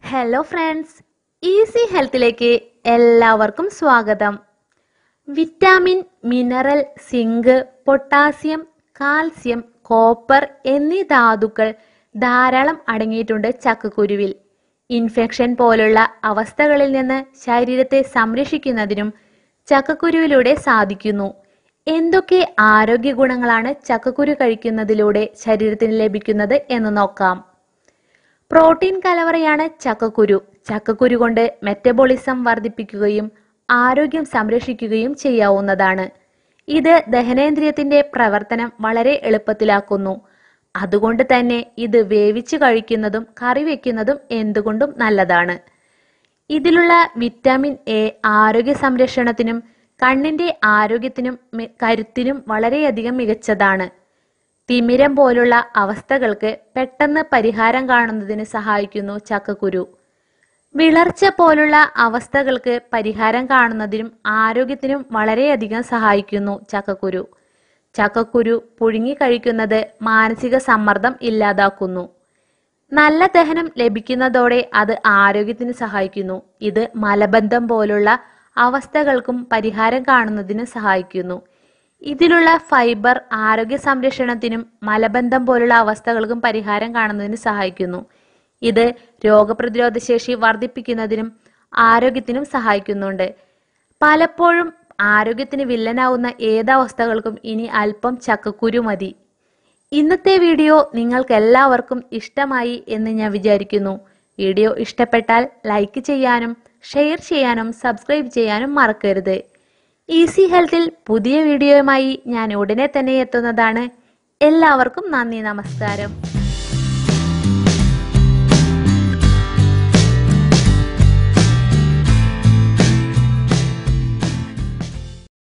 Hello friends, easy ഹെൽത്തിലേക്ക് എല്ലാവർക്കും സ്വാഗതം. Vitamin, mineral, zinc, potassium, calcium, copper എന്നീ ധാതുക്കൾ ധാരാളം അടങ്ങിയിട്ടുണ്ട് ചക്കക്കുരുവിൽ. ഇൻഫെക്ഷൻ പോലുള്ള അവസ്ഥകളിൽ നിന്ന് ശരീരത്തെ സംരക്ഷിക്കുന്നതിനും ചക്കക്കുരുവിലൂടെ സാധിക്കുന്നു. എന്തൊക്കെ ആരോഗ്യ ഗുണങ്ങളാണ് ചക്കക്കുരു കഴിക്കുന്നതിലൂടെ ശരീരത്തിന് ലഭിക്കുന്നത് എന്ന് നോക്കാം. പ്രോട്ടീൻ കലവറയാണ് ചക്കക്കുരു. ചക്കക്കുരു കൊണ്ട് മെറ്റബോളിസം വർദ്ധിപ്പിക്കുകയും ആരോഗ്യം സംരക്ഷിക്കുകയും ചെയ്യാവുന്നതാണ്. ഇത് ദഹനേന്ദ്രിയത്തിന്റെ പ്രവർത്തനം വളരെ എളുപ്പത്തിലാക്കുന്നു. അതുകൊണ്ട് തന്നെ ഇത് വേവിച്ച് കഴിക്കുന്നതും കറി വെക്കുന്നതും എന്തുകൊണ്ടും നല്ലതാണ്. ഇതിലുള്ള വിറ്റാമിൻ എ ആരോഗ്യ സംരക്ഷണത്തിനും കണ്ണിന്റെ ആരോഗ്യത്തിനും കരുത്തിനും വളരെയധികം മികച്ചതാണ്. തിമിരം പോലുള്ള അവസ്ഥകൾക്ക് പെട്ടെന്ന് പരിഹാരം കാണുന്നതിന് സഹായിക്കുന്നു ചക്കക്കുരു. വിളർച്ച പോലുള്ള അവസ്ഥകൾക്ക് പരിഹാരം കാണുന്നതിനും ആരോഗ്യത്തിനും വളരെയധികം സഹായിക്കുന്നു ചക്കക്കുരു. ചക്കക്കുരു പുഴുങ്ങി കഴിക്കുന്നത് മാനസിക സമ്മർദ്ദം ഇല്ലാതാക്കുന്നു. നല്ല ദഹനം ലഭിക്കുന്നതോടെ അത് ആരോഗ്യത്തിന് സഹായിക്കുന്നു. ഇത് മലബന്ധം പോലുള്ള അവസ്ഥകൾക്കും പരിഹാരം കാണുന്നതിന് സഹായിക്കുന്നു. ഇതിലുള്ള ഫൈബർ ആരോഗ്യ സംരക്ഷണത്തിനും മലബന്ധം പോലുള്ള അവസ്ഥകൾക്കും പരിഹാരം കാണുന്നതിന് സഹായിക്കുന്നു. ഇത് രോഗപ്രതിരോധ ശേഷി വർദ്ധിപ്പിക്കുന്നതിനും ആരോഗ്യത്തിനും സഹായിക്കുന്നുണ്ട്. പലപ്പോഴും ആരോഗ്യത്തിന് വില്ലനാവുന്ന ഏതവസ്ഥകൾക്കും ഇനി അല്പം ചക്കക്കുരു മതി. ഇന്നത്തെ വീഡിയോ നിങ്ങൾക്ക് എല്ലാവർക്കും ഇഷ്ടമായി എന്ന് ഞാൻ വിചാരിക്കുന്നു. വീഡിയോ ഇഷ്ടപ്പെട്ടാൽ ലൈക്ക് ചെയ്യാനും ഷെയർ ചെയ്യാനും സബ്സ്ക്രൈബ് ചെയ്യാനും മറക്കരുത്. ഈസി ഹെൽത്തിൽ പുതിയ വീഡിയോയുമായി ഞാൻ ഉടനെ തന്നെ എത്തുന്നതാണ്. എല്ലാവർക്കും നന്ദി, നമസ്കാരം.